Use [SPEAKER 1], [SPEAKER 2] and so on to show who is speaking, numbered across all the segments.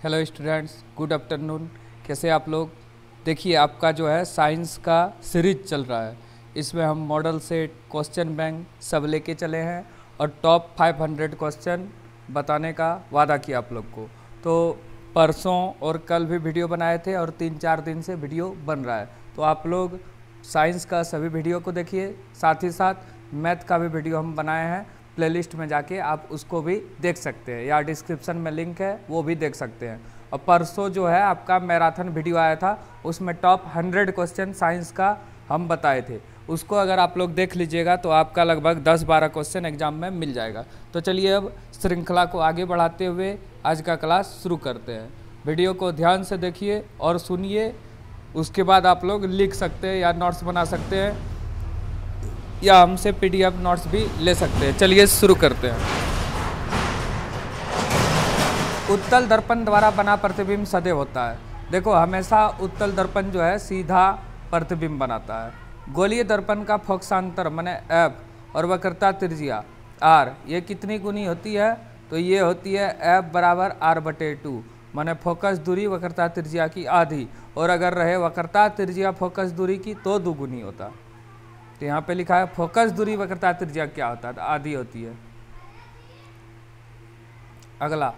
[SPEAKER 1] Hello students, good afternoon. कैसे आप लोग? देखिए, आपका जो है साइंस का सीरीज चल रहा है। इसमें हम मॉडल सेट, क्वेश्चन बैंक सब लेके चले हैं और टॉप 500 क्वेश्चन बताने का वादा किया आप लोग को। तो परसों और कल भी वीडियो बनाए थे और 3-4 दिन से वीडियो बन रहा है। तो आप लोग साइंस का सभी वीडियो को देखिए, साथ ही साथ मैथ का भी वीडियो हम बनाए हैं। प्लेलिस्ट में जाके आप उसको भी देख सकते हैं या डिस्क्रिप्शन में लिंक है, वो भी देख सकते हैं। और परसों जो है आपका मैराथन वीडियो आया था, उसमें टॉप 100 क्वेश्चन साइंस का हम बताए थे। उसको अगर आप लोग देख लीजिएगा तो आपका लगभग 10-12 क्वेश्चन एग्जाम में मिल जाएगा। तो चलिए अब श्रृंखला को आगे बढ़ाते हुए आज का क्लास शुरू करते हैं। वीडियो को ध्यान से देखिए और सुनिए, उसके बाद आप लोग लिख सकते हैं या नोट्स बना सकते हैं या हमसे PDF नोट्स भी ले सकते हैं। चलिए शुरू करते हैं। उत्तल दर्पण द्वारा बना प्रतिबिंब सदैव होता है। देखो, हमेशा उत्तल दर्पण जो है सीधा प्रतिबिंब बनाता है। गोलीय दर्पण का फोकसांतर माने F और वक्रता त्रिज्या R ये कितनी गुनी होती है? तो ये होती है F बराबर R/2 माने फोकस दूरी वक्रता त्रिज्या की आधी, और अगर रहे वक्रता त्रिज्या फोकस दूरी की तो दुगुनी होता। तो यहाँ पे लिखा है फोकस दूरी वक्रता त्रिज्या क्या होता है? तो आधी होती है। अगला,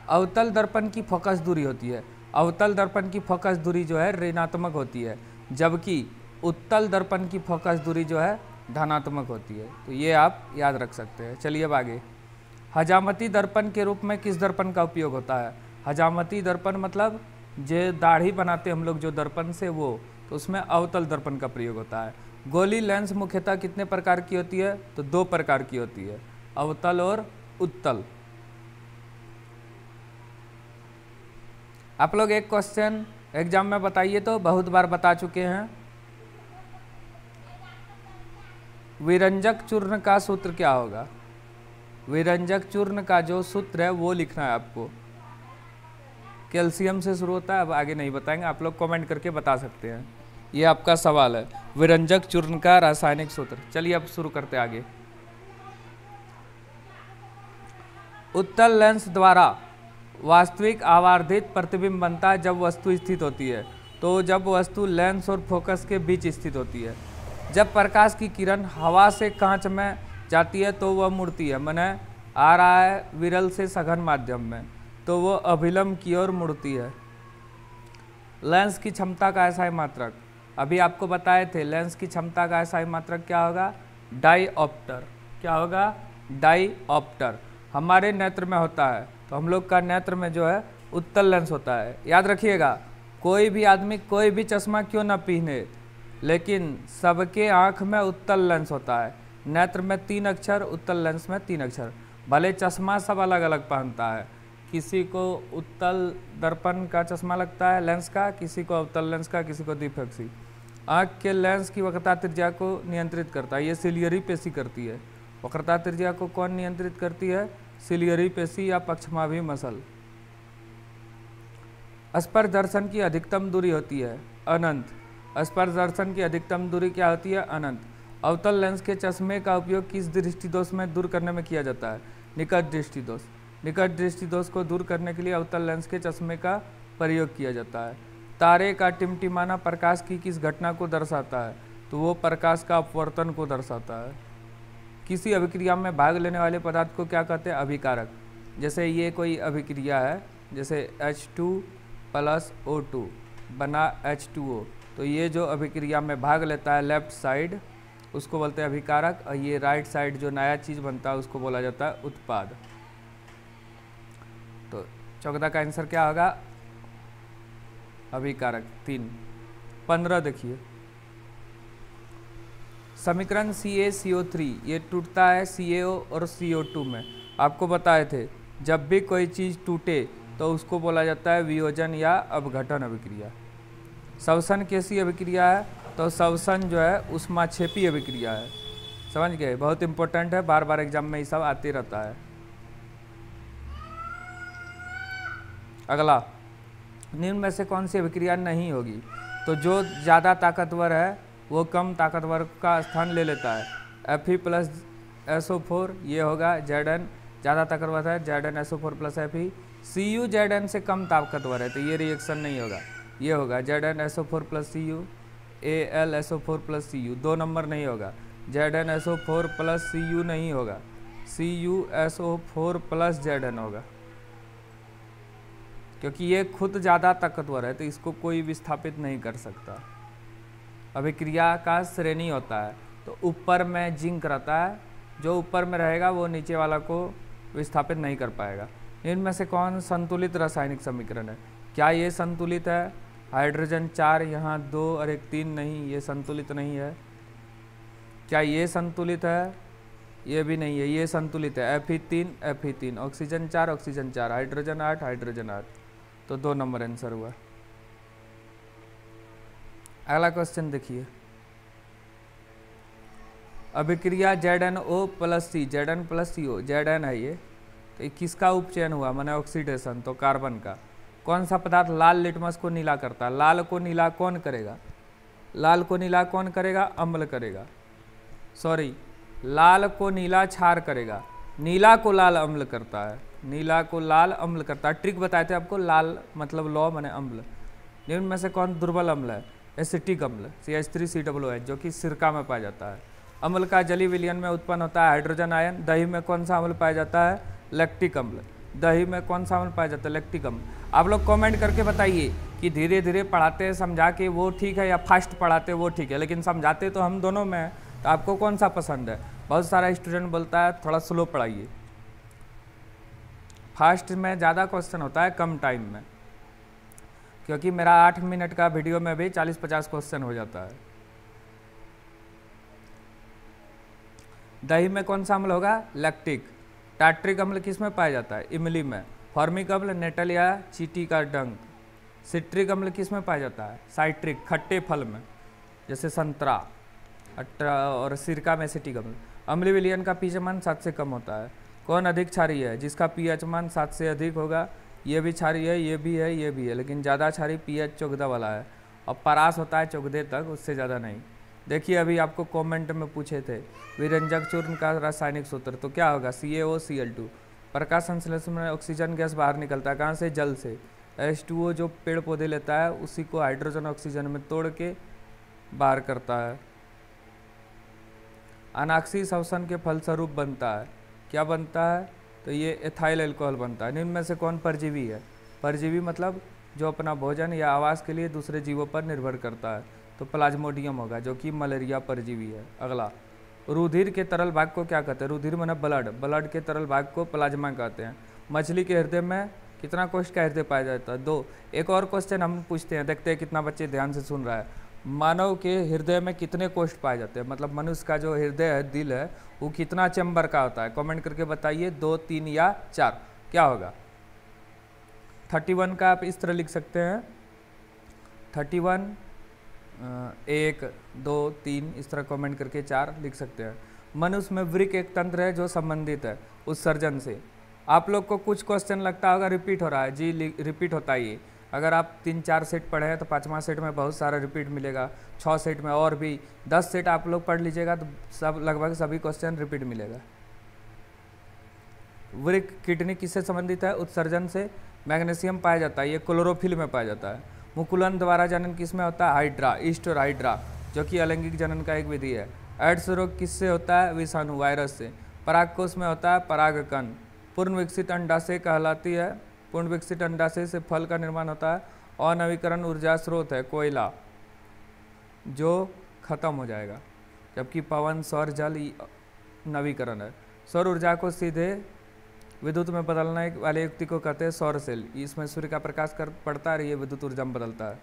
[SPEAKER 1] अवतल दर्पण की फोकस दूरी होती है। अवतल दर्पण की फोकस दूरी जो है ऋणात्मक होती है, जबकि उत्तल दर्पण की फोकस दूरी जो है धनात्मक होती है। तो ये आप याद रख सकते हैं। चलिए अब आगे। हजामती दर्पण के रूप में किस दर्पण का उपयोग होता है? हजामती दर्पण मतलब जो दाढ़ी बनाते हम लोग जो दर्पण से, वो तो उसमें अवतल दर्पण का प्रयोग होता है। गोली लेंस मुख्यतः कितने प्रकार की होती है? तो 2 प्रकार की होती है, अवतल और उत्तल। आप लोग एक क्वेश्चन एग्जाम में बताइए तो बहुत बार बता चुके हैं। विरंजक चूर्ण का सूत्र क्या होगा? विरंजक चूर्ण का जो सूत्र है वो लिखना है आपको। कैल्शियम से शुरू होता है, अब आगे नहीं बताएंगे, आप लोग कमेंट करके बता सकते हैं। ये आपका सवाल है, विरंजक चूर्ण का रासायनिक सूत्र। चलिए अब शुरू करते आगे। उत्तल लेंस द्वारा वास्तविक आवर्धित प्रतिबिंब बनता है जब वस्तु स्थित होती है। तो जब वस्तु लेंस और फोकस के बीच स्थित होती है। जब प्रकाश की किरण हवा से कांच में जाती है तो वह मुड़ती है, माने आ रहा है विरल से सघन माध्यम में, तो वो अभिलंब की ओर मुड़ती है। लेंस की क्षमता का एसआई मात्रक अभी आपको बताए थे। लेंस की क्षमता का एसआई मात्रक क्या होगा? डाईऑप्टर। क्या होगा? डाईऑप्टर। हमारे नेत्र में होता है, तो हम लोग का नेत्र में जो है उत्तल लेंस होता है। याद रखिएगा, कोई भी आदमी कोई भी चश्मा क्यों ना पहने, लेकिन सबके आँख में उत्तल लेंस होता है। नेत्र में 3 अक्षर, उत्तल लेंस में 3 अक्षर। भले चश्मा सब अलग अलग पहनता है, किसी को उत्तल दर्पण का चश्मा लगता है लेंस का, किसी को अवतल लेंस का, किसी को द्विफक्षी। आँख के लेंस की वक्रता त्रिज्या को नियंत्रित करता है, ये सिलियरी पेशी करती है। वक्रता त्रिज्या को कौन नियंत्रित करती है? सिलियरी पेशी या पक्षमाभी मसल। स्पर्श दर्शन की अधिकतम दूरी होती है अनंत। स्पर्श दर्शन की अधिकतम दूरी क्या होती है? अनंत। अवतल लेंस के चश्मे का उपयोग किस दृष्टिदोष में दूर करने में किया जाता है? निकट दृष्टिदोष। निकट दृष्टिदोष को दूर करने के लिए अवतल लेंस के चश्मे का प्रयोग किया जाता है। तारे का टिमटिमाना प्रकाश की किस घटना को दर्शाता है? तो वो प्रकाश का अपवर्तन को दर्शाता है। किसी अभिक्रिया में भाग लेने वाले पदार्थ को क्या कहते हैं? अभिकारक। जैसे ये कोई अभिक्रिया है, जैसे H2+O2 बना H2O, तो ये जो अभिक्रिया में भाग लेता है लेफ्ट साइड, उसको बोलते हैं अभिकारक, और ये राइट साइड जो नया चीज़ बनता है उसको बोला जाता है उत्पाद। तो 14 का आंसर क्या होगा? अभिकारक 3। 15 देखिए, समीकरण CaCO3 ये टूटता है CaO और CO2 में। आपको बताए थे जब भी कोई चीज़ टूटे तो उसको बोला जाता है वियोजन या अपघटन अभिक्रिया। श्वसन कैसी अभिक्रिया है? तो श्वसन जो है ऊष्माक्षेपी अभिक्रिया है। समझ गए? बहुत इंपॉर्टेंट है, बार बार एग्जाम में ये सब आते रहता है। अगला, निम्न में से कौन सी अभिक्रिया नहीं होगी? तो जो ज़्यादा ताकतवर है वो कम ताकतवर का स्थान ले लेता है। Fe+SO4 ये होगा Zn ज़्यादा ताकतवर है, Zn SO4 + Fe। CuZn से कम ताकतवर है, तो ये रिएक्शन नहीं होगा, ये होगा ZnSO4 plus Cu AlSO4 plus Cu, 2 number नहीं होगा, ZnSO4 प्लस Cu नहीं होगा, CuSO4 प्लस Zn होगा, क्योंकि ये खुद ज़्यादा ताकतवर है तो इसको कोई विस्थापित नहीं कर सकता। अभिक्रिया का श्रेणी होता है, तो ऊपर में जिंक रहता है, जो ऊपर में रहेगा वो नीचे वाला को विस्थापित नहीं कर पाएगा। इनमें से कौन संतुलित रासायनिक समीकरण है? क्या ये संतुलित है? हाइड्रोजन 4 यहाँ 2 और एक 3 नहीं, ये संतुलित नहीं है। क्या ये संतुलित है? ये भी नहीं है, ये संतुलित है, Fe3 ऑक्सीजन 4 हाइड्रोजन 8 तो 2 नंबर आंसर हुआ। अगला क्वेश्चन देखिए, अभिक्रिया ZnO plus C, Zn plus CO, Zn है ये, तो किसका उपचयन हुआ, माने ऑक्सीडेशन, तो कार्बन का। कौन सा पदार्थ लाल लिटमस को नीला करता है? लाल को नीला कौन करेगा? लाल को नीला कौन करेगा? अम्ल करेगा, सॉरी, लाल को नीला क्षार करेगा, नीला को लाल अम्ल करता है, नीला को लाल अम्ल करता है। ट्रिक बताए थे आपको, लाल मतलब लौ माने अम्ल। निम्न में से कौन दुर्बल अम्ल है? एसिटिक अम्ल CH3COOH, जो कि सिरका में पाया जाता है। अम्ल का जलीय विलयन में उत्पन्न होता है हाइड्रोजन आयन। दही में कौन सा अम्ल पाया जाता है? लैक्टिक अम्ल। दही में कौन सा अम्ल पाया जाता है? लैक्टिक अम्ल। आप लोग कमेंट करके बताइए कि धीरे धीरे पढ़ाते समझा के वो ठीक है या फास्ट पढ़ाते वो ठीक है, लेकिन समझाते तो हम दोनों में है, तो आपको कौन सा पसंद है? बहुत सारा स्टूडेंट बोलता है थोड़ा स्लो पढ़ाइए। फास्ट में ज़्यादा क्वेश्चन होता है कम टाइम में, क्योंकि मेरा 8 मिनट का वीडियो में भी 40-50 क्वेश्चन हो जाता है। दही में कौन सा अम्ल होगा? लैक्टिक। टार्ट्रिक अम्ल किस में पाया जाता है? इमली में। फॉर्मिक अम्ल नेटल या चींटी का डंक। सिट्रिक अम्ल किस में पाया जाता है? साइट्रिक, खट्टे फल में, जैसे संतरा। और सिरका में एसिटिक अम्ल। अम्लीय विलयन का पीएच मान 7 से कम होता है। कौन अधिक क्षारीय है? जिसका पीएच मान 7 से अधिक होगा। ये भी क्षारीय है, ये भी है, ये भी है, लेकिन ज़्यादा क्षारीय पीएच 14 वाला है, और परास होता है 14 तक, उससे ज़्यादा नहीं। देखिए अभी आपको कमेंट में पूछे थे विरंजक चूर्ण का रासायनिक सूत्र, तो क्या होगा? CaOCl2। प्रकाश संश्लेषण में ऑक्सीजन गैस बाहर निकलता है, कहाँ से? जल से। H2O जो पेड़ पौधे लेता है उसी को हाइड्रोजन ऑक्सीजन में तोड़ के बाहर करता है। अनाक्सीय श्वसन के फलस्वरूप बनता है, क्या बनता है? तो ये एथाइल अल्कोहल बनता है। निम्न में से कौन परजीवी है? परजीवी मतलब जो अपना भोजन या आवास के लिए दूसरे जीवों पर निर्भर करता है, तो प्लाज्मोडियम होगा, जो कि मलेरिया परजीवी है। अगला, रुधिर के तरल भाग को क्या कहते हैं? रुधिर माने ब्लड, ब्लड के तरल भाग को प्लाज्मा कहते हैं। मछली के हृदय में कितना कोष का हृदय पाया जाता है? 2। एक और क्वेश्चन हम पूछते हैं, देखते हैं कितना बच्चे ध्यान से सुन रहा है। मानव के हृदय में कितने कोष पाए जाते हैं? मतलब मनुष्य का जो हृदय है, दिल है, वो कितना चैम्बर का होता है? कमेंट करके बताइए, 2, 3 या 4, क्या होगा? 31 का आप इस तरह लिख सकते हैं, 31, 1, 2, 3, इस तरह कमेंट करके 4 लिख सकते हैं। मनुष्य में वृक्क एक तंत्र है जो संबंधित है उत्सर्जन से। आप लोग को कुछ क्वेश्चन लगता होगा रिपीट हो रहा है, जी रिपीट होता ही। अगर आप 3-4 सेट पढ़े हैं तो 5वां सेट में बहुत सारा रिपीट मिलेगा, 6 सेट में और भी 10 सेट आप लोग पढ़ लीजिएगा तो सब लगभग सभी क्वेश्चन रिपीट मिलेगा। वृक्क किडनी किससे संबंधित है? उत्सर्जन से। मैग्नीशियम पाया जाता है, ये क्लोरोफिल में पाया जाता है। मुकुलन द्वारा जनन किस में होता है? हाइड्रा, ईस्ट और हाइड्रा, जो कि अलैंगिक जनन का एक विधि है। एड्स रोग किससे होता है? विषाणु, वायरस से। परागकोश में होता है परागकण। पूर्ण विकसित अंडाशय कहलाती है। पूर्ण विकसित अंडाशय से फल का निर्माण होता है। अनवीकरण ऊर्जा स्रोत है कोयला, जो खत्म हो जाएगा, जबकि पवन, सौर, जल नवीकरण है। सौर ऊर्जा को सीधे विद्युत में बदलने वाले युक्ति को कहते हैं सौर सेल। इसमें सूर्य का प्रकाश पड़ता है, ये विद्युत ऊर्जा में बदलता है।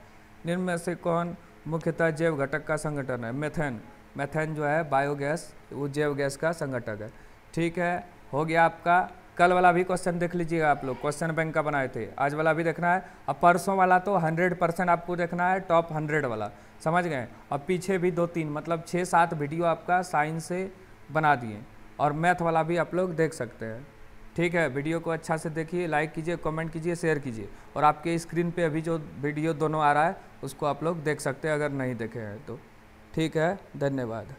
[SPEAKER 1] निम्न में से कौन मुख्यतः जैव घटक का संगठन है? मेथेन। मेथेन जो है बायोगैस, वो जैव गैस का संगठक है। ठीक है, हो गया आपका। कल वाला भी क्वेश्चन देख लीजिएगा आप लोग, क्वेश्चन बैंक का बनाए थे। आज वाला भी देखना है, अब परसों वाला तो 100% आपको देखना है, टॉप 100 वाला, समझ गए? और पीछे भी 2-3 मतलब 6-7 वीडियो आपका साइंस से बना दिए, और मैथ वाला भी आप लोग देख सकते हैं। ठीक है, वीडियो को अच्छा से देखिए, लाइक कीजिए, कमेंट कीजिए, शेयर कीजिए, और आपके स्क्रीन पे अभी जो वीडियो दोनों आ रहा है उसको आप लोग देख सकते हैं अगर नहीं देखे हैं तो। ठीक है, धन्यवाद।